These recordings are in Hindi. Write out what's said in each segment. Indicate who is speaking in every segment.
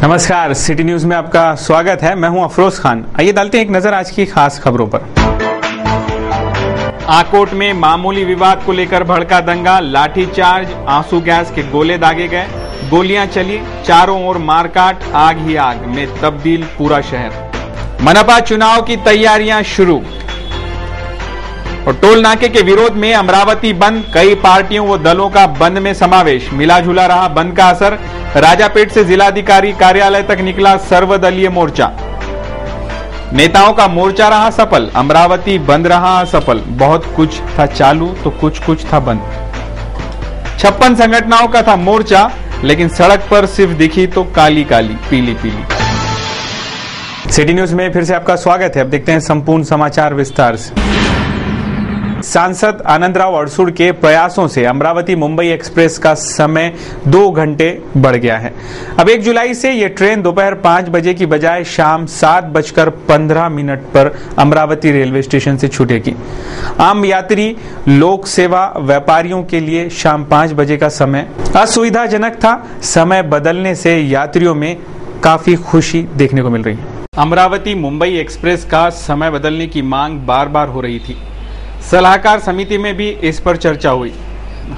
Speaker 1: नमस्कार, सिटी न्यूज में आपका स्वागत है। मैं हूं अफरोज खान। आइए डालते हैं एक नजर आज की खास खबरों पर। आकोट में मामूली विवाद को लेकर भड़का दंगा, लाठीचार्ज, आंसू गैस के गोले दागे गए, गोलियां चली, चारों ओर मारकाट, आग ही आग में तब्दील पूरा शहर। मनपा चुनाव की तैयारियां शुरू और टोल नाके के विरोध में अमरावती बंद, कई पार्टियों व दलों का बंद में समावेश। मिला जुला रहा बंद का असर, राजापेट से जिलाधिकारी कार्यालय तक निकला सर्वदलीय मोर्चा। नेताओं का मोर्चा रहा सफल, अमरावती बंद रहा असफल। बहुत कुछ था चालू तो कुछ था बंद। 56 संगठनों का था मोर्चा, लेकिन सड़क पर सिर्फ दिखी तो काली काली पीली पीली। सिटी न्यूज में फिर से आपका स्वागत है। अब देखते हैं संपूर्ण समाचार विस्तार से। सांसद आनंदराव अड़सूड़ के प्रयासों से अमरावती मुंबई एक्सप्रेस का समय 2 घंटे बढ़ गया है। अब 1 जुलाई से ये ट्रेन दोपहर 5 बजे की बजाय शाम 7:15 पर अमरावती रेलवे स्टेशन से छूटेगी। आम यात्री, लोक सेवा, व्यापारियों के लिए शाम 5 बजे का समय असुविधाजनक था। समय बदलने से यात्रियों में काफी खुशी देखने को मिल रही है। अमरावती मुंबई एक्सप्रेस का समय बदलने की मांग बार बार हो रही थी। सलाहकार समिति में भी इस पर चर्चा हुई।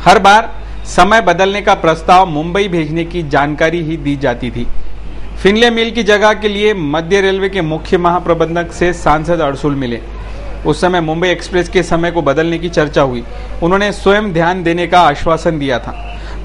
Speaker 1: हर बार समय बदलने का प्रस्ताव मुंबई भेजने की जानकारी ही दी जाती थी। फिनले मिल की जगह के लिए मध्य रेलवे के मुख्य महाप्रबंधक से सांसद अड़सूड़ मिले। उस समय मुंबई एक्सप्रेस के समय को बदलने की चर्चा हुई। उन्होंने स्वयं ध्यान देने का आश्वासन दिया था।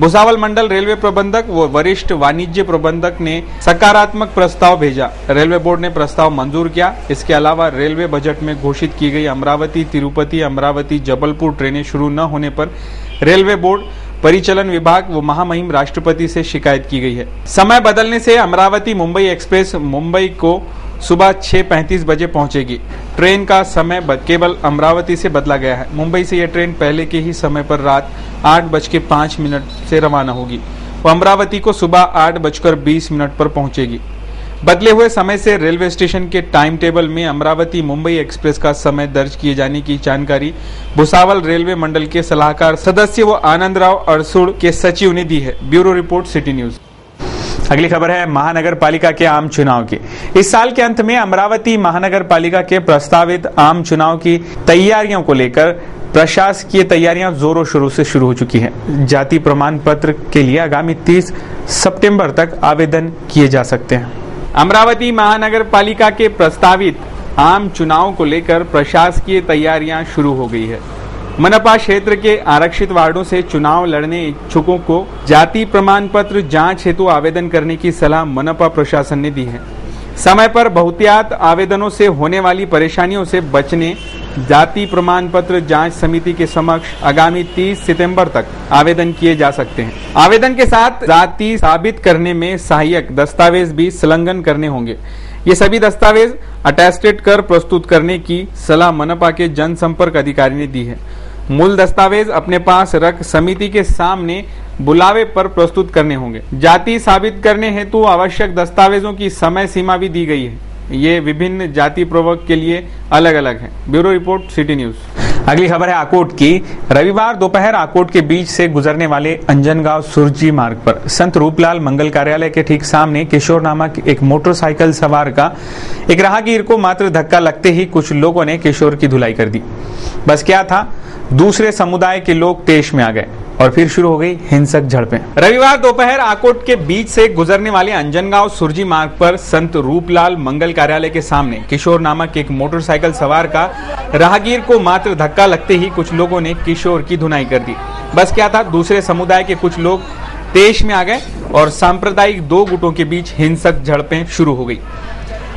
Speaker 1: भुसावल मंडल रेलवे प्रबंधक व वरिष्ठ वाणिज्य प्रबंधक ने सकारात्मक प्रस्ताव भेजा। रेलवे बोर्ड ने प्रस्ताव मंजूर किया। इसके अलावा रेलवे बजट में घोषित की गई अमरावती तिरुपति, अमरावती जबलपुर ट्रेनें शुरू न होने पर रेलवे बोर्ड, परिचालन विभाग व महामहिम राष्ट्रपति से शिकायत की गई है। समय बदलने से अमरावती मुंबई एक्सप्रेस मुंबई को सुबह 6:35 बजे पहुंचेगी। ट्रेन का समय केवल अमरावती से बदला गया है। मुंबई से यह ट्रेन पहले के ही समय पर रात 8:05 से रवाना होगी। वो अमरावती को सुबह 8:20 पर पहुंचेगी। बदले हुए समय से रेलवे स्टेशन के टाइम टेबल में अमरावती मुंबई एक्सप्रेस का समय दर्ज किए जाने की जानकारी भुसावल रेलवे मंडल के सलाहकार सदस्य व आनंदराव अड़सूड़ के सचिव ने दी है। Bureau report, city news. अगली खबर है महानगर पालिका के आम चुनाव की। इस साल के अंत में अमरावती महानगर पालिका के प्रस्तावित आम चुनाव की तैयारियों को लेकर प्रशासकीय तैयारियां जोरों शोरों से शुरू हो चुकी हैं। जाति प्रमाण पत्र के लिए आगामी 30 सितंबर तक आवेदन किए जा सकते हैं। अमरावती महानगर पालिका के प्रस्तावित आम चुनाव को लेकर प्रशासकीय तैयारियां शुरू हो गई है। मनपा क्षेत्र के आरक्षित वार्डों से चुनाव लड़ने इच्छुकों को जाति प्रमाण पत्र जांच हेतु आवेदन करने की सलाह मनपा प्रशासन ने दी है। समय पर बहुतायत आवेदनों से होने वाली परेशानियों से बचने जाति प्रमाण पत्र जांच समिति के समक्ष आगामी 30 सितंबर तक आवेदन किए जा सकते हैं। आवेदन के साथ जाति साबित करने में सहायक दस्तावेज भी संलग्न करने होंगे। ये सभी दस्तावेज अटेस्टेड कर प्रस्तुत करने की सलाह मनपा के जनसंपर्क अधिकारी ने दी है। मूल दस्तावेज अपने पास रख समिति के सामने बुलावे पर प्रस्तुत करने होंगे। जाति साबित करने हेतु आवश्यक दस्तावेजों की समय सीमा भी दी गई है। ये विभिन्न जाति प्रवर्ग के लिए अलग अलग है। Bureau report, city news. अगली खबर है आकोट की। रविवार दोपहर आकोट के बीच से गुजरने वाले अंजनगांव सुरजी मार्ग पर संत रूपलाल मंगल कार्यालय के ठीक सामने किशोर नामक एक मोटरसाइकिल सवार का एक राहगीर को मात्र धक्का लगते ही कुछ लोगों ने किशोर की धुलाई कर दी। बस क्या था, दूसरे समुदाय के लोग तेश में आ गए और फिर शुरू हो गई हिंसक झड़पें। रविवार दोपहर आकोट के बीच से गुजरने वाले अंजनगांव सुरजी मार्ग पर संत रूपलाल मंगल कार्यालय के सामने किशोर नामक एक मोटरसाइकिल सवार का राहगीर को मात्र धक्का लगते ही कुछ लोगों ने किशोर की धुनाई कर दी। बस क्या था, दूसरे समुदाय के कुछ लोग तेश में आ गए और सांप्रदायिक 2 गुटों के बीच हिंसक झड़पें शुरू हो गई।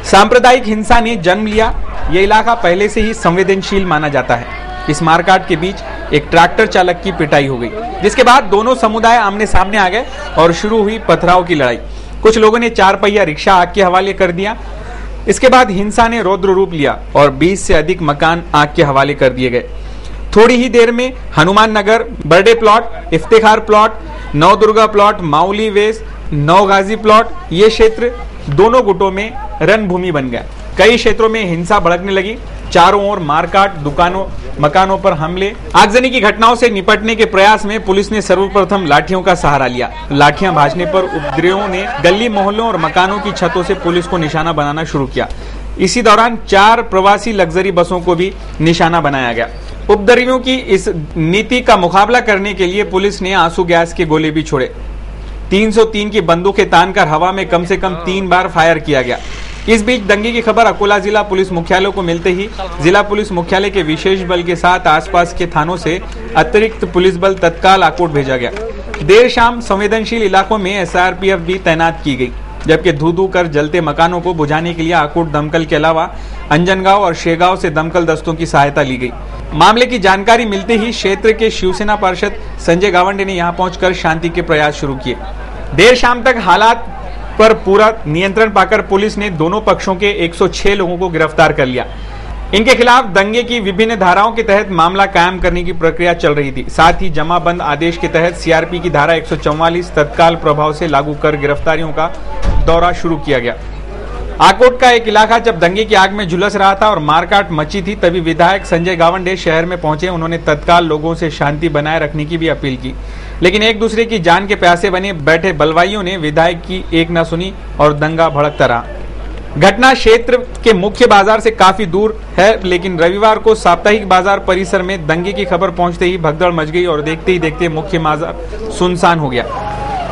Speaker 1: सांप्रदायिक हिंसा ने जन्म लिया। ये इलाका पहले से ही संवेदनशील माना जाता है। इस मारकाट के बीच एक ट्रैक्टर चालक की पिटाई हो गई, जिसके बाद दोनों समुदाय आमने सामने आ गए और शुरू हुई पथराव की लड़ाई। कुछ लोगों ने 4 पहिया रिक्शा आग के हवाले कर दिया। इसके बाद हिंसा ने रौद्र रूप लिया और 20 से अधिक मकान आग के हवाले कर दिए गए। थोड़ी ही देर में Hanuman Nagar, Barde plot, Iftikhar plot, Navdurga plot, Mauli वेस, नवगाजी प्लॉट, ये क्षेत्र दोनों गुटों में रणभूमि बन गया। कई क्षेत्रों में हिंसा भड़कने लगी। चारों ओर मारकाट, दुकानों मकानों पर हमले। आगजनी की घटनाओं से निपटने के प्रयास में पुलिस ने सर्वप्रथम लाठियों का सहारा लिया। लाठियां भाजने पर उपद्रवियों ने गली मोहल्लों और मकानों की छतों से पुलिस को निशाना बनाना शुरू किया। इसी दौरान 4 प्रवासी लग्जरी बसों को भी निशाना बनाया गया। उपद्रवियों की इस नीति का मुकाबला करने के लिए पुलिस ने आंसू गैस के गोले भी छोड़े। 303 की बंदूकें तानकर हवा में कम से कम 3 बार फायर किया गया। इस बीच दंगे की खबर अकोला जिला पुलिस मुख्यालय को मिलते ही जिला पुलिस मुख्यालय के विशेष बल के साथ आसपास के थानों से अतिरिक्त पुलिस बल तत्काल आकोट भेजा गया। देर शाम संवेदनशील इलाकों में एसआरपीएफ भी तैनात की गई, जबकि धू-धू कर जलते मकानों को बुझाने के लिए आकोट दमकल के अलावा अंजनगांव और शेगांव से दमकल दस्तों की सहायता ली गई। मामले की जानकारी मिलते ही क्षेत्र के शिवसेना पार्षद संजय गावंडे ने यहां पहुंचकर शांति के प्रयास शुरू किए। देर शाम तक हालात पर पूरा नियंत्रण पाकर पुलिस ने दोनों पक्षों के 106 लोगों को गिरफ्तार कर लिया। इनके खिलाफ दंगे की विभिन्न धाराओं के तहत मामला कायम करने की प्रक्रिया चल रही थी। साथ ही जमाबंद आदेश के तहत सीआरपी की धारा 144 तत्काल प्रभाव से लागू कर गिरफ्तारियों का दौरा शुरू किया गया। आकोट का एक इलाका जब दंगे की आग में झुलस रहा था और मारकाट मची थी, तभी विधायक संजय गावंडे शहर में पहुंचे। उन्होंने तत्काल लोगों से शांति बनाए रखने की भी अपील की, लेकिन एक दूसरे की जान के प्यासे बने बैठे बलवाइयों ने विधायक की एक न सुनी और दंगा भड़कता रहा। घटना क्षेत्र के मुख्य बाजार से काफी दूर है, लेकिन रविवार को साप्ताहिक बाजार परिसर में दंगे की खबर पहुंचते ही भगदड़ मच गई और देखते ही देखते मुख्य बाजार सुनसान हो गया।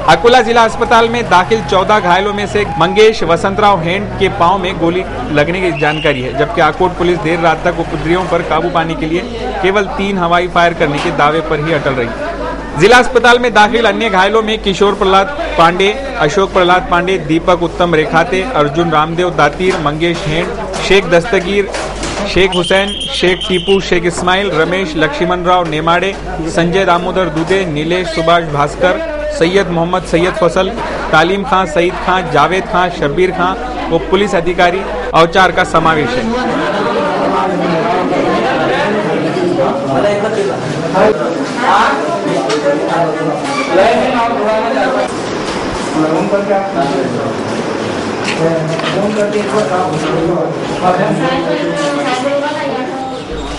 Speaker 1: अकोला जिला अस्पताल में दाखिल 14 घायलों में से मंगेश वसंतराव हेंड के पांव में गोली लगने की जानकारी है, जबकि आकोट पुलिस देर रात तक उपद्रवियों पर काबू पाने के लिए केवल 3 हवाई फायर करने के दावे पर ही अटल रही। जिला अस्पताल में दाखिल अन्य घायलों में किशोर प्रहलाद पांडे, अशोक प्रहलाद पांडे, दीपक उत्तम रेखाते, अर्जुन रामदेव दातीर, मंगेश हेंड, शेख दस्तगीर, शेख हुसैन, शेख टीपू, शेख इस्माइल, रमेश लक्ष्मण राव नेमाड़े, संजय दामोदर दुदे, नीलेश सुभाष भास्कर, सैयद मोहम्मद सैयद फसल, तालीम खां, सईद खां, जावेद खां, शब्बीर खां व पुलिस अधिकारी औचार का समावेश है।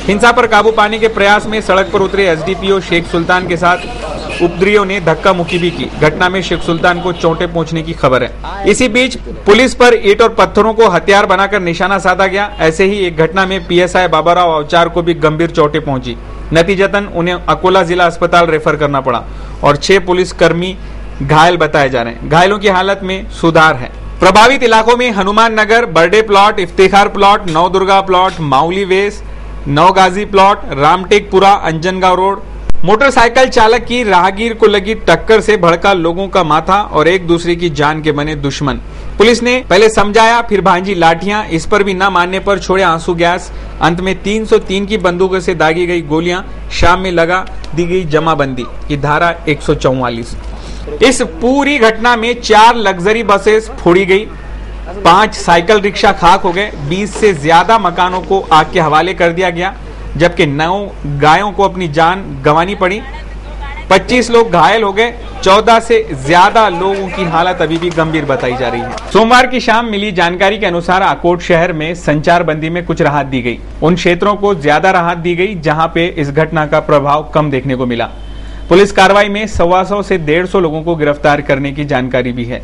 Speaker 1: हिंसा पर काबू पाने के प्रयास में सड़क पर उतरे एसडीपीओ शेख सुल्तान के साथ उपद्रवियों ने धक्का मुक्की भी की। घटना में शेख सुल्तान को चोटें पहुंचने की खबर है। इसी बीच पुलिस पर ईंट और पत्थरों को हथियार बनाकर निशाना साधा गया। ऐसे ही एक घटना में पीएसआई बाबाराव औचार को भी गंभीर चोटें पहुंची। नतीजतन उन्हें अकोला जिला अस्पताल रेफर करना पड़ा और 6 पुलिसकर्मी घायल बताए जा रहे हैं। घायलों की हालत में सुधार है। प्रभावित इलाकों में Hanuman Nagar, Barde plot, Iftikhar plot, Navdurga plot, Mauli वेस, Navgaji plot, Ramtekpura, Anjangaon road. Motorcycle चालक की राहगीर को लगी टक्कर से भड़का लोगों का माथा और एक दूसरे की जान के बने दुश्मन। पुलिस ने पहले समझाया, फिर भांजी लाठियां, इस पर भी न मानने पर छोड़े आंसू गैस। अंत में 303 की बंदूकों से दागी गई गोलियां, शाम में लगा दी गई जमाबंदी की धारा 144। इस पूरी घटना में 4 लग्जरी बसेस फोड़ी गई, 5 साइकिल रिक्शा खाक हो गए, 20 से ज्यादा मकानों को आग के हवाले कर दिया गया, जबकि 9 गायों को अपनी जान गंवानी पड़ी। 25 लोग घायल हो गए, 14 से ज्यादा लोगों की हालत अभी भी गंभीर बताई जा रही है। सोमवार की शाम मिली जानकारी के अनुसार आकोट शहर में संचारबंदी में कुछ राहत दी गई। उन क्षेत्रों को ज्यादा राहत दी गई जहां पे इस घटना का प्रभाव कम देखने को मिला। पुलिस कार्रवाई में 125 से 150 लोगों को गिरफ्तार करने की जानकारी भी है।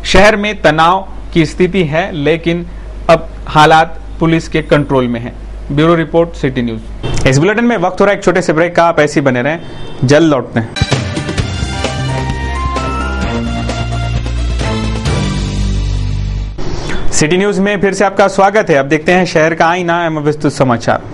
Speaker 1: शहर में तनाव की स्थिति है, लेकिन अब हालात पुलिस के कंट्रोल में है। Bureau report, city news. इस बुलेटिन में वक्त हो रहा है एक छोटे से ब्रेक का, आप ऐसे बने रहें, जल्द लौटते हैं। सिटी न्यूज में फिर से आपका स्वागत है। अब देखते हैं शहर का आईना एवं विस्तृत समाचार।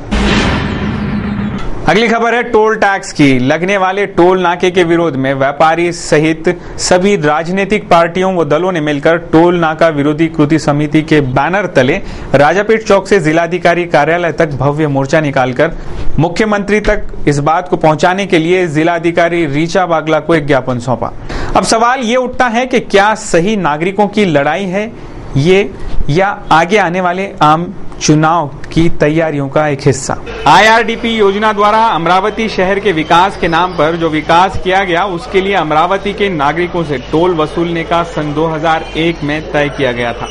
Speaker 1: अगली खबर है टोल टैक्स की। लगने वाले टोल नाके के विरोध में व्यापारी सहित सभी राजनीतिक पार्टियों व दलों ने मिलकर टोल नाका विरोधी कृति समिति के बैनर तले राजापीठ चौक से जिलाधिकारी कार्यालय तक भव्य मोर्चा निकालकर मुख्यमंत्री तक इस बात को पहुंचाने के लिए जिलाधिकारी रीचा बागला को एक ज्ञापन सौंपा। अब सवाल ये उठता है कि क्या सही नागरिकों की लड़ाई है ये, या आगे आने वाले आम चुनाव की तैयारियों का एक हिस्सा। IRDP योजना द्वारा अमरावती शहर के विकास के नाम पर जो विकास किया गया, उसके लिए अमरावती के नागरिकों से टोल वसूलने का सन 2001 में तय किया गया था।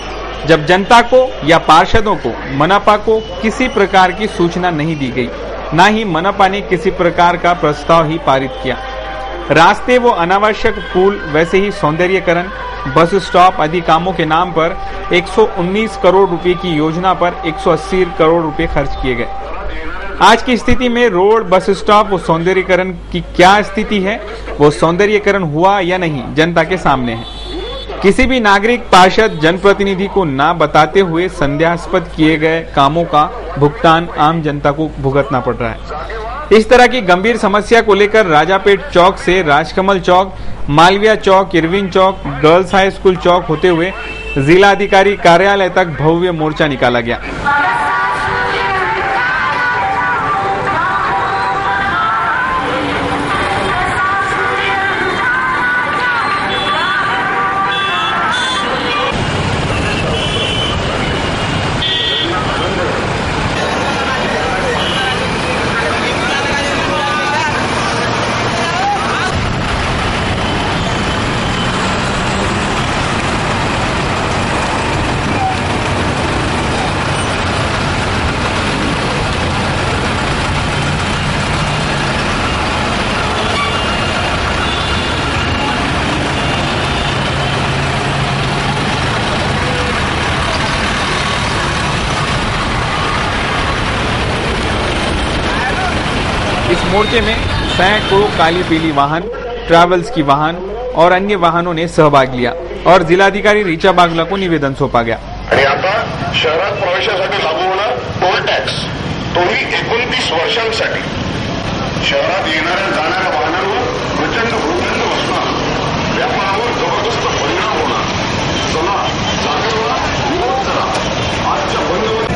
Speaker 1: जब जनता को या पार्षदों को मनपा को किसी प्रकार की सूचना नहीं दी गई, न ही मनपा ने किसी प्रकार का प्रस्ताव ही पारित किया। रास्ते वो अनावश्यक पुल, वैसे ही सौंदर्यीकरण, बस स्टॉप आदि कामों के नाम पर 119 करोड़ रुपए की योजना पर 180 करोड़ रुपए खर्च किए गए। आज की स्थिति में रोड, बस स्टॉप, वो सौंदर्यीकरण की क्या स्थिति है, वो सौंदर्यीकरण हुआ या नहीं, जनता के सामने है। किसी भी नागरिक, पार्षद, जनप्रतिनिधि को ना बताते हुए संदेहास्पद किए गए कामों का भुगतान आम जनता को भुगतना पड़ रहा है। इस तरह की गंभीर समस्या को लेकर राजापेट चौक से राजकमल चौक, मालविया चौक, इरविन चौक, गर्ल्स हाई स्कूल चौक होते हुए जिलाधिकारी कार्यालय तक भव्य मोर्चा निकाला गया। इस मोर्चे में सैकड़ों काली पीली वाहन, ट्रैवल्स की वाहन और अन्य वाहनों ने सहभाग लिया और जिलाधिकारी ऋचा बागुला को निवेदन सौंपा गया।
Speaker 2: आणि आता शहरात प्रवेशासाठी लागू होणार टोल टॅक्स, तोही 29 वर्षांसाठी शहरात येणाऱ्या जाणाऱ्या वाहनांवर प्रचंड भूखंड बसणार, व्यापारावर जबरदस्त परिणाम होणार। चला जागेवर विरोध करा, आजच्या बंदवर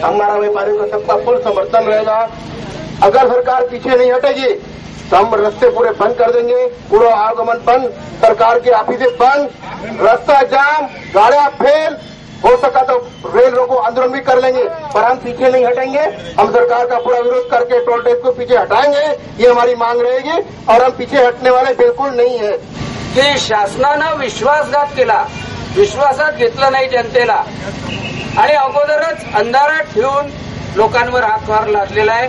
Speaker 3: हमारा व्यापारियों का सबका फुल समर्थन रहेगा। अगर सरकार पीछे नहीं हटेगी तो हम रास्ते पूरे बंद कर देंगे, पूरा आगमन बंद, सरकार के ऑफिसे बंद, रास्ता जाम, गाड़ियां फेल, हो सका तो रेल रोको आंदोलन भी कर लेंगे, पर हम पीछे नहीं हटेंगे। हम सरकार का पूरा विरोध करके टोल टैक्स को पीछे हटाएंगे, ये हमारी मांग रहेगी और हम पीछे हटने वाले बिल्कुल नहीं है।
Speaker 4: की शासनानं विश्वासघात केला, विश्वासात घेतलं नाही जनतेला आणि अगोदरच अंधारात ठेवून लोकांवर हातभार लादलेला आहे,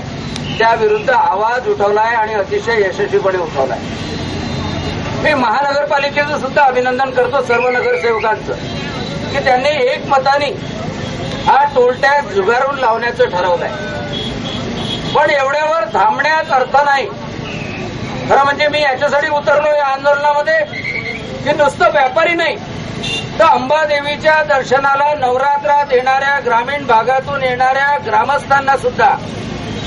Speaker 4: त्याविरुद्ध आवाज उठवलाय आणि अतिशय यशस्वीपणे उठवलाय। मी महानगरपालिकेचं सुद्धा अभिनंदन करतो सर्व नगरसेवकांचं की त्यांनी एकमताने हा टोल टॅक्स झुगारून लावण्याचं ठरवलंय। पण एवढ्यावर थांबण्यात अर्थ नाही। खरं म्हणजे मी याच्यासाठी उतरलो या आंदोलनामध्ये की नुसतं व्यापारी नाही तर अंबादेवीच्या दर्शनाला नवरात्रात येणाऱ्या ग्रामीण भागातून येणाऱ्या ग्रामस्थांना सुद्धा,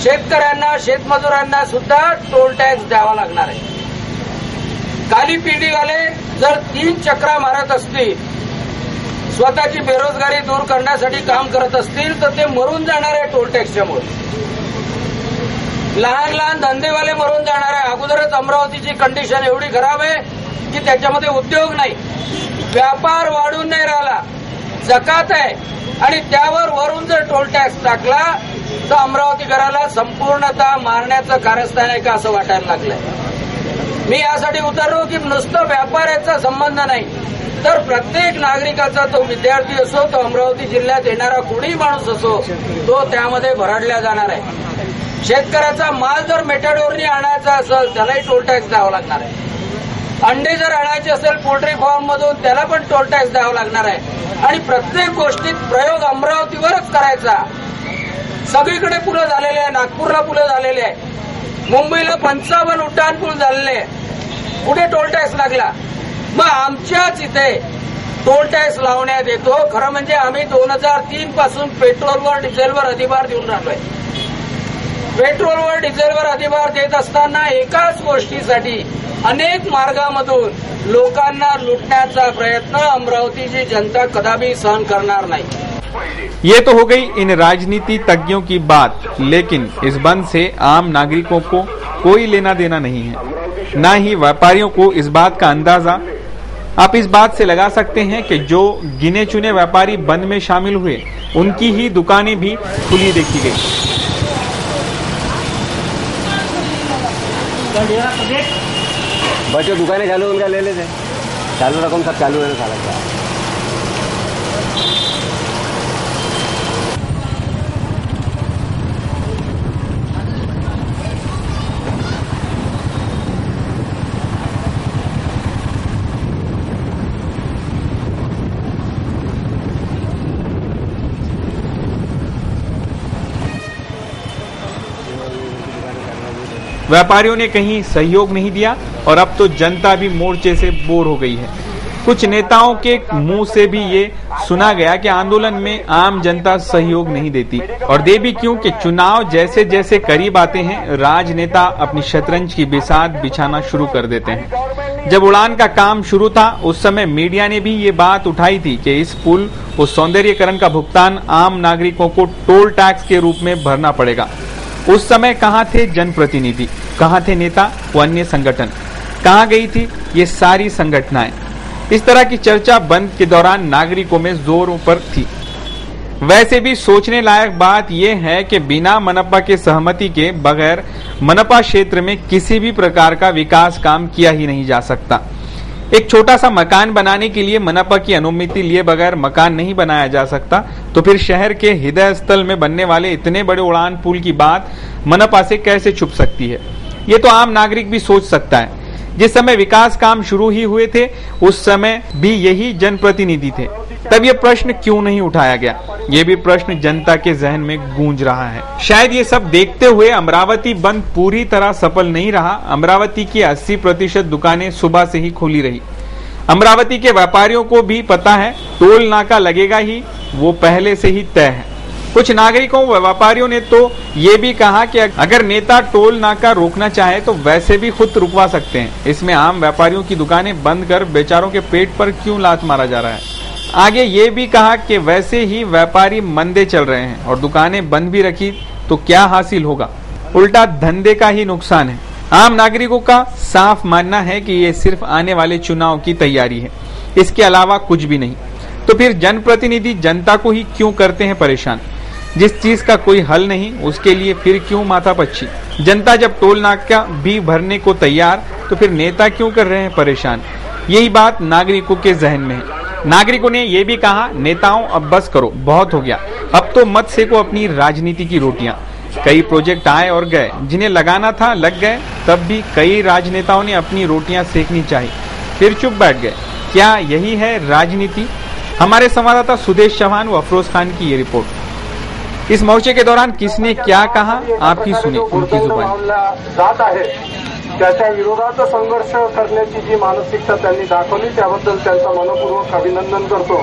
Speaker 4: शेतकऱ्यांना, शेतमजुरांना सुद्धा टोल टॅक्स द्यावा लागणार आहे। काली पिढीवाले जर 3 चक्रा मारत असतील, स्वतःची बेरोजगारी दूर करण्यासाठी काम करत असतील तर ते मरून जाणार आहे टोल टॅक्सच्यामुळे। लहान लहान धंदेवाले मरून जाणार आहे। अगोदरच अमरावतीची कंडिशन एवढी खराब आहे की त्याच्यामध्ये उद्योग नाही, व्यापार वाढून नाही राहिला, जकात आहे आणि त्यावर वरून जर टोल टॅक्स टाकला तर अमरावतीकराला संपूर्णतः मारण्याचं कारस्थान आहे का असं वाटायला लागलंय। मी यासाठी उतरलो की नुसतं व्यापाऱ्याचा संबंध नाही तर प्रत्येक नागरिकाचा, तो विद्यार्थी असो, तो अमरावती जिल्ह्यात येणारा कोणीही माणूस असो, तो त्यामध्ये भरडला जाणार आहे। शेतकऱ्याचा माल जर मेटाडोरनी आणायचा असेल त्यालाही टोल टॅक्स द्यावा लागणार आहे। अंडे जर आणायचे असेल पोल्ट्री फार्म मधून त्याला पण टोल टॅक्स द्यावा लागणार आहे आणि प्रत्येक गोष्टीत प्रयोग अमरावतीवरच करायचा। सगळीकडे पुलं झालेले आहे, नागपूरला पुलं झालेले आहे, मुंबईला 55 उड्डाण पूल झालेले आहे, कुठे टोल टॅक्स लागला? मग आमच्याच इथे टोल टॅक्स लावण्यात येतो। खरं म्हणजे आम्ही 2003 पासून पेट्रोलवर, डिझेलवर अधिभार देऊन राहिलोय। पेट्रोलवर, डिझेलवर अधिभार देत असताना एकाच गोष्टीसाठी अनेक मार्गामधून लोकांना लुटण्याचा प्रयत्न अमरावतीची जनता कदापि सहन करणार नाही।
Speaker 1: ये तो हो गई इन राजनीति तज्ञों की बात, लेकिन इस बंद से आम नागरिकों को कोई लेना देना नहीं है, न ही व्यापारियों को इस बात का अंदाजा। आप इस बात से लगा सकते हैं कि जो गिने चुने व्यापारी बंद में शामिल हुए उनकी ही दुकानें भी खुली देखी गई।
Speaker 5: बच्चों दुकानें चालू उनका ले लेते, चालू रकम सब चालू है सारा क्या।
Speaker 1: व्यापारियों ने कहीं सहयोग नहीं दिया और अब तो जनता भी मोर्चे से बोर हो गई है। कुछ नेताओं के मुंह से भी ये सुना गया कि आंदोलन में आम जनता सहयोग नहीं देती, और दे भी क्यों कि चुनाव जैसे जैसे करीब आते हैं राजनेता अपनी शतरंज की बिसात बिछाना शुरू कर देते हैं। जब उड़ान का काम शुरू था उस समय मीडिया ने भी ये बात उठाई थी कि इस पुल और सौंदर्यीकरण का भुगतान आम नागरिकों को टोल टैक्स के रूप में भरना पड़ेगा। उस समय कहाँ थे जनप्रतिनिधि, कहाँ थे नेता व अन्य संगठन, कहाँ गई थी ये सारी संगठनाएं? इस तरह की चर्चा बंद के दौरान नागरिकों में जोरों पर थी। वैसे भी सोचने लायक बात यह है कि बिना मनपा के सहमति के बगैर मनपा क्षेत्र में किसी भी प्रकार का विकास काम किया ही नहीं जा सकता। एक छोटा सा मकान बनाने के लिए मनपा की अनुमति लिए बगैर मकान नहीं बनाया जा सकता, तो फिर शहर के हृदय स्थल में बनने वाले इतने बड़े उड़ान पुल की बात मनपा से कैसे छुप सकती है? ये तो आम नागरिक भी सोच सकता है। जिस समय विकास काम शुरू ही हुए थे उस समय भी यही जनप्रतिनिधि थे, तब ये प्रश्न क्यों नहीं उठाया गया? ये भी प्रश्न जनता के जहन में गूंज रहा है। शायद ये सब देखते हुए अमरावती बंद पूरी तरह सफल नहीं रहा। अमरावती की 80% दुकानें सुबह से ही खुली रही। अमरावती के व्यापारियों को भी पता है टोल नाका लगेगा ही, वो पहले से ही तय है। कुछ नागरिकों व व्यापारियों ने तो ये भी कहा कि अगर नेता टोल नाका रोकना चाहे तो वैसे भी खुद रुकवा सकते हैं। इसमें आम व्यापारियों की दुकानें बंद कर बेचारों के पेट पर क्यों लात मारा जा रहा है? आगे ये भी कहा कि वैसे ही व्यापारी मंदे चल रहे हैं और दुकानें बंद भी रखी तो क्या हासिल होगा? उल्टा धंधे का ही नुकसान है। आम नागरिकों का साफ मानना है कि ये सिर्फ आने वाले चुनाव की तैयारी है, इसके अलावा कुछ भी नहीं। तो फिर जनप्रतिनिधि जनता को ही क्यों करते हैं परेशान? जिस चीज का कोई हल नहीं उसके लिए फिर क्यों माथापच्ची? जनता जब टोल नाका भी भरने को तैयार तो फिर नेता क्यों कर रहे हैं परेशान? यही बात नागरिकों के जहन में है। नागरिकों ने ये भी कहा नेताओं अब बस करो, बहुत हो गया, अब तो मत सेको अपनी राजनीति की रोटियां। कई प्रोजेक्ट आए और गए, जिन्हें लगाना था लग गए, तब भी कई राजनेताओं ने अपनी रोटियां सेकनी चाहिए, फिर चुप बैठ गए। क्या यही है राजनीति? हमारे संवाददाता सुदेश चौहान व अफरोज खान की ये रिपोर्ट। इस मोर्चे के दौरान किसने क्या कहा आप ही सुने उनकी जुबान।
Speaker 3: जात आहे त्याच्या विरोधात संघर्ष करण्याची जी मानसिकता त्यांनी दाखवली त्याबद्दल त्यांचं मनपूर्वक अभिनंदन करतो।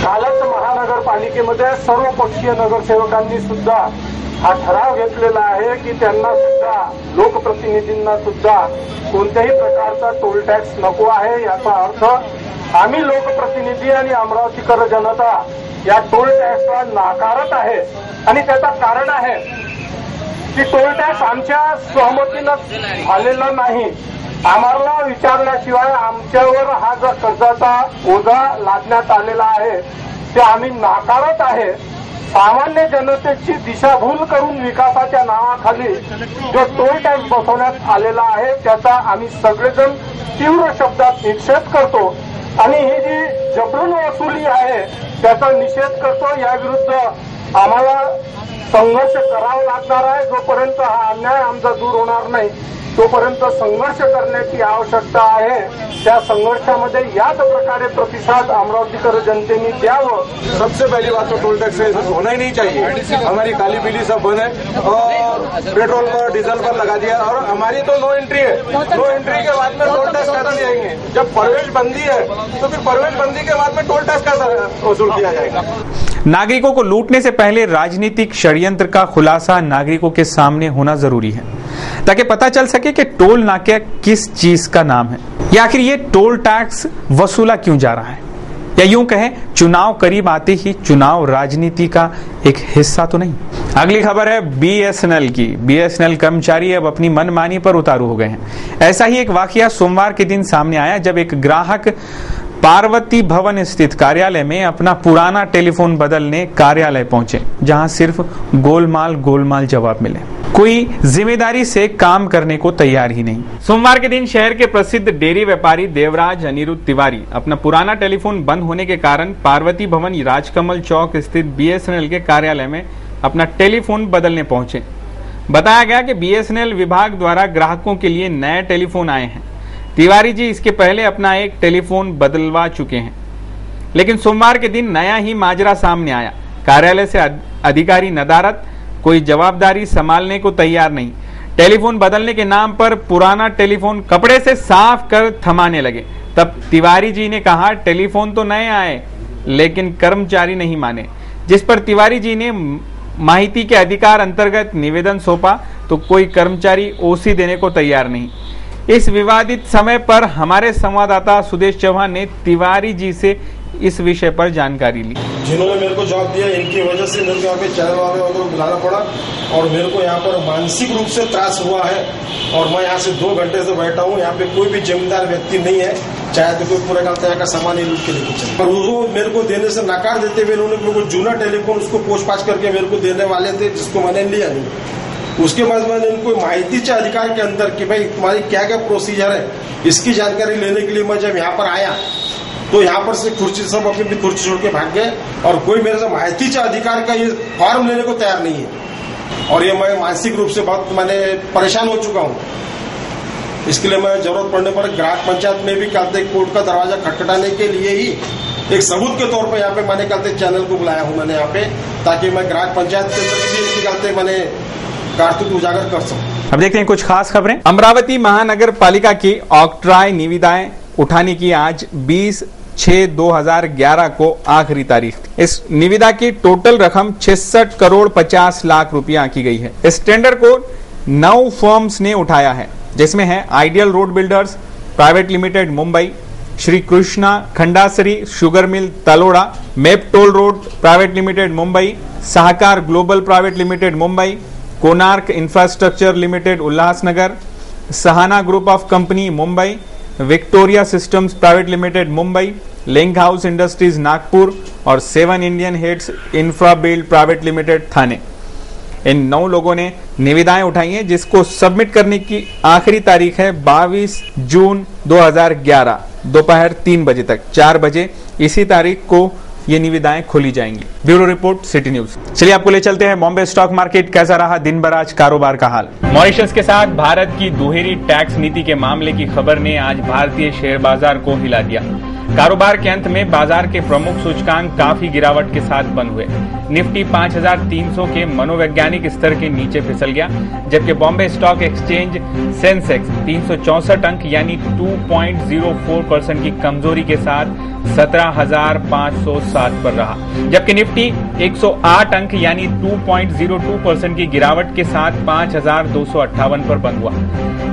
Speaker 3: कालच महानगरपालिकेमध्ये सर्व पक्षीय नगरसेवकांनी सुद्धा हा ठराव घेतलेला आहे की त्यांना सुद्धा लोकप्रतिनिधींना सुद्धा कोणत्याही प्रकारचा टोल टॅक्स नको आहे। याचा अर्थ आम्ही लोकप्रतिनिधी आणि अमरावतीकर जनता या टोल टॅक्सला नाकारत आहे आणि त्याचं कारण आहे की टोल टॅक्स आमच्या सहमतीनं झालेला नाही। आम्हाला विचारल्याशिवाय आमच्यावर हा जो कर्जाचा ओझा लादण्यात आलेला आहे ते आम्ही नाकारत आहे। सामान्य जनतेची दिशाभूल करून विकासाच्या नावाखाली जो टोल टॅक्स बसवण्यात आलेला आहे त्याचा आम्ही सगळेजण तीव्र शब्दात निषेध करतो आणि ही जी जबरून वसुली आहे त्याचा निषेध करतो। याविरुद्ध आम्हाला संघर्ष करावा लागणार आहे। जोपर्यंत हा अन्याय आमचा दूर होणार नाही तोपर्यंत संघर्ष करण्याची आवश्यकता आहे। त्या संघर्षामध्ये याच प्रकारे प्रतिसाद अमरावतीकर जनतेने द्यावं।
Speaker 6: सबसे पहली बात तो टोल टैक्स होना ही नहीं चाहिए। हमारी काली बिल्ली सब बंद है और पेट्रोल पर डीजल पर लगा दिया और हमारी तो नो एंट्री है। नो एंट्री के बाद में टोल टैक्स कैसे देंगे? जब प्रवेश बंदी है तो फिर प्रवेश बंदी के बाद में टोल टैक्स कैसे वसूल किया जाएगा?
Speaker 1: नागरिकों को लूटने से पहले राजनीतिक षड्यंत्र का खुलासा नागरिकों के सामने होना जरूरी है ताकि पता चल सके कि टोल नाका किस चीज का नाम है या आखिर ये टोल टैक्स वसूला क्यों जा रहा है, या यूं कहें चुनाव करीब आते ही चुनाव राजनीति का एक हिस्सा तो नहीं। अगली खबर है बीएसएनएल की। बीएसएनएल कर्मचारी अब अपनी मनमानी पर उतारू हो गए हैं। ऐसा ही एक वाकया सोमवार के दिन सामने आया जब एक ग्राहक पार्वती भवन स्थित कार्यालय में अपना पुराना टेलीफोन बदलने कार्यालय पहुंचे, जहां सिर्फ गोलमाल जवाब मिले। कोई जिम्मेदारी से काम करने को तैयार ही नहीं। सोमवार के दिन शहर के प्रसिद्ध डेयरी व्यापारी देवराज अनिरुद्ध तिवारी अपना पुराना टेलीफोन बंद होने के कारण पार्वती भवन राजकमल चौक स्थित BSNL के कार्यालय में अपना टेलीफोन बदलने पहुंचे। बताया गया कि BSNL विभाग द्वारा ग्राहकों के लिए नए टेलीफोन आए हैं। तिवारी जी इसके पहले अपना एक टेलीफोन बदलवा चुके हैं, लेकिन सोमवार के दिन नया ही माजरा सामने आया। कार्यालय से अधिकारी नदारत, कोई जवाबदारी संभालने को तैयार नहीं। टेलीफोन बदलने के नाम पर पुराना टेलीफोन कपड़े से साफ कर थमाने लगे। तब तिवारी जी ने कहा, टेलीफोन तो नए आए लेकिन कर्मचारी नहीं माने, जिस पर तिवारी जी ने माहिती के अधिकार अंतर्गत निवेदन सौंपा तो कोई कर्मचारी ओसी देने को तैयार नहीं। इस विवादित समय पर हमारे संवाददाता सुदेश चौहान ने तिवारी जी से इस विषय पर जानकारी ली।
Speaker 6: जिन्होंने मेरे को जॉब दिया, इनकी वजह से मेरे को यहाँ पे चैनल वाले को बुलाना पड़ा और मेरे को यहाँ पर मानसिक रूप से त्रास हुआ है। और मैं यहाँ से 2 घंटे से बैठा हूँ। यहाँ पे कोई भी जिम्मेदार व्यक्ति नहीं है, चाहे तो कोई पूरा करता यहाँ का सामान ही लूट के लेके चले। और उसको मेरे को देने से नकार देते हुए उन्होंने मेरे को जूना टेलीफोन उसको पोछपाछ करके मेरे को देने वाले थे, जिसको मैंने लिया नहीं। उसके बाद मैंने उनको माहिती के अधिकार के अंदर कि भाई तुम्हारी क्या क्या प्रोसीजर है, इसकी जानकारी लेने के लिए मैं जब यहाँ पर आया तो यहाँ पर से कुर्सी सब अपनी कुर्सी छोड़ के भाग गए और कोई मेरे से माहिती के अधिकार का ये फॉर्म लेने को तैयार नहीं है। और ये मैं मानसिक रूप से बहुत मैंने परेशान हो चुका हूँ। इसके लिए मैं जरूरत पड़ने पर ग्राहक पंचायत में भी कहते कोर्ट का दरवाजा खटखटाने के लिए ही एक सबूत के तौर पर यहाँ पे मैंने कहते चैनल को बुलाया हूँ मैंने यहाँ पे, ताकि मैं ग्राहक पंचायत के अंदर भी इनकी कहते मैंने कार्तिक उजागर कर सकूं।
Speaker 1: अब देखते हैं कुछ खास खबरें। अमरावती महानगर पालिका की ऑक्ट्राय निविदाएं उठाने की आज 20/6/2011 को आखिरी तारीख थी। इस निविदा की टोटल रकम 66 करोड़ 50 लाख रुपया की गई है। इस टेंडर को 9 फर्म्स ने उठाया है, जिसमें है ideal road builders private limited Mumbai, Shri Krishna Khandasari sugar mill Taloda, MEP toll road private limited Mumbai, Sahakar global private limited Mumbai, Konark infrastructure limited Ulhasnagar, Sahana group of company Mumbai, Victoria systems private limited Mumbai, link house industries Nagpur और 7 Indian heads infra build private limited Thane. इन 9 लोगों ने निविदाएं उठाई हैं, जिसको सबमिट करने की आखिरी तारीख है 22 जून 2011 दोपहर 3 बजे तक। 4 बजे इसी तारीख को ये निविदाएं खोली जाएंगी। Bureau report, city news. चलिए आपको ले चलते हैं बॉम्बे स्टॉक मार्केट। कैसा रहा दिन भर आज कारोबार का हाल। मॉरिशस के साथ भारत की दोहरी टैक्स नीति के मामले की खबर ने आज भारतीय शेयर बाजार को हिला दिया। कारोबार के अंत में बाजार के प्रमुख सूचकांक काफी गिरावट के साथ बंद हुए। निफ्टी 5300 के मनोवैज्ञानिक स्तर के नीचे फिसल गया, जबकि बॉम्बे स्टॉक एक्सचेंज सेंसेक्स 364 अंक यानी 2.04% की कमजोरी के साथ 17,507 पर रहा, जबकि निफ्टी 108 अंक यानी 2.02% की गिरावट के साथ 5,258 पर बंद हुआ।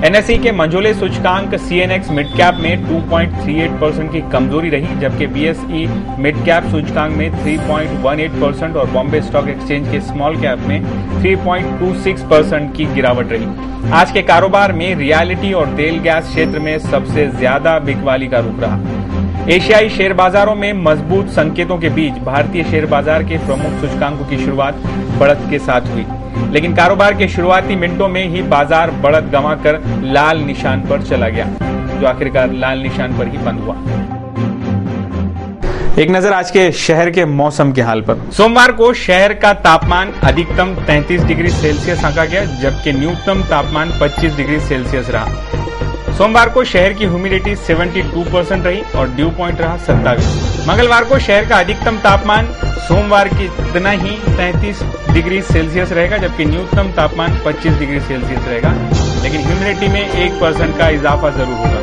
Speaker 1: एनएसई के मंझोले सूचकांक सीएनएक्स मिड कैप में 2.38% की कमजोरी रही, जबकि बीएसई मिड कैप सूचकांक में 3.18% और बॉम्बे स्टॉक एक्सचेंज के स्मॉल कैप में 3.26% की गिरावट रही। आज के कारोबार में रियलिटी और तेल गैस क्षेत्र में सबसे ज्यादा बिकवाली का रुख रहा। एशियाई शेयर बाजारों में मजबूत संकेतों के बीच भारतीय शेयर बाजार के प्रमुख सूचकांकों की शुरुआत बढ़त के साथ हुई, लेकिन कारोबार के शुरुआती मिनटों में ही बाजार बढ़त गंवाकर लाल निशान पर चला गया, जो आखिरकार लाल निशान पर ही बंद हुआ। एक नजर आज के शहर के मौसम के हाल पर। सोमवार को शहर का तापमान अधिकतम 33 डिग्री सेल्सियस आंका गया, जबकि न्यूनतम तापमान 25 डिग्री सेल्सियस रहा। सोमवार को शहर की ह्यूमिडिटी 72% रही और ड्यू पॉइंट रहा 27। मंगलवार को शहर का अधिकतम तापमान सोमवार की इतना ही 33 डिग्री सेल्सियस रहेगा, जबकि न्यूनतम तापमान 25 डिग्री सेल्सियस रहेगा, लेकिन ह्यूमिडिटी में 1% का इजाफा जरूर होगा।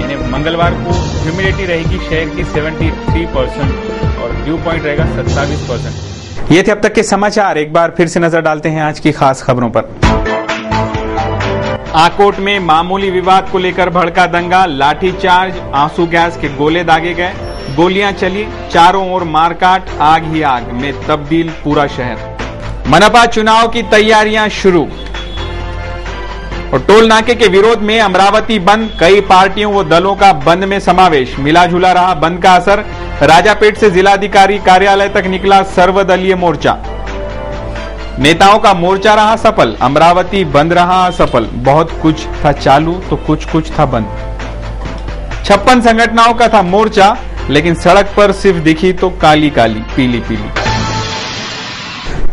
Speaker 1: यानी मंगलवार को ह्यूमिडिटी रहेगी शहर की 73% और ड्यू पॉइंट रहेगा 27%। ये थे अब तक के समाचार। एक बार फिर से नजर डालते हैं आज की खास खबरों पर। आकोट में मामूली विवाद को लेकर भड़का दंगा, लाठीचार्ज, आंसू गैस के गोले दागे गए, गोलियां चली, चारों ओर मारकाट, आग ही आग में तब्दील पूरा शहर। मनपा चुनाव की तैयारियां शुरू। और टोल नाके के विरोध में अमरावती बंद, कई पार्टियों व दलों का बंद में समावेश। मिला जुला रहा बंद का असर, राजापेट से जिलाधिकारी कार्यालय तक निकला सर्वदलीय मोर्चा। नेताओं का मोर्चा रहा सफल, अमरावती बंद रहा असफल। बहुत कुछ था चालू तो कुछ था बंद। 56 संगठनों का था मोर्चा, लेकिन सड़क पर सिर्फ दिखी तो काली काली पीली पीली।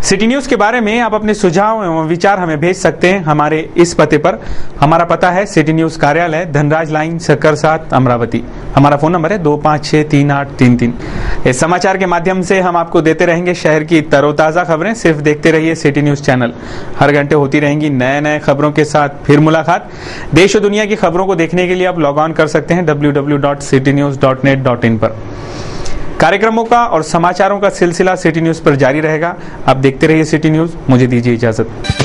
Speaker 1: सिटी न्यूज के बारे में आप अपने सुझाव एवं विचार हमें भेज सकते हैं हमारे इस पते पर। हमारा पता है सिटी न्यूज कार्यालय, धनराज लाइन, सक्कर 7, अमरावती। हमारा फोन नंबर है 25638333। इस समाचार के माध्यम से हम आपको देते रहेंगे शहर की तरोताजा खबरें। सिर्फ देखते रहिए सिटी न्यूज चैनल। हर घंटे होती रहेंगी नए खबरों के साथ फिर मुलाकात। देश और दुनिया की खबरों को देखने के लिए आप लॉग ऑन कर सकते हैं www.citynews.net.in पर। कार्यक्रमों का और समाचारों का सिलसिला सिटी न्यूज पर जारी रहेगा। आप देखते रहिए सिटी न्यूज। मुझे दीजिए इजाजत।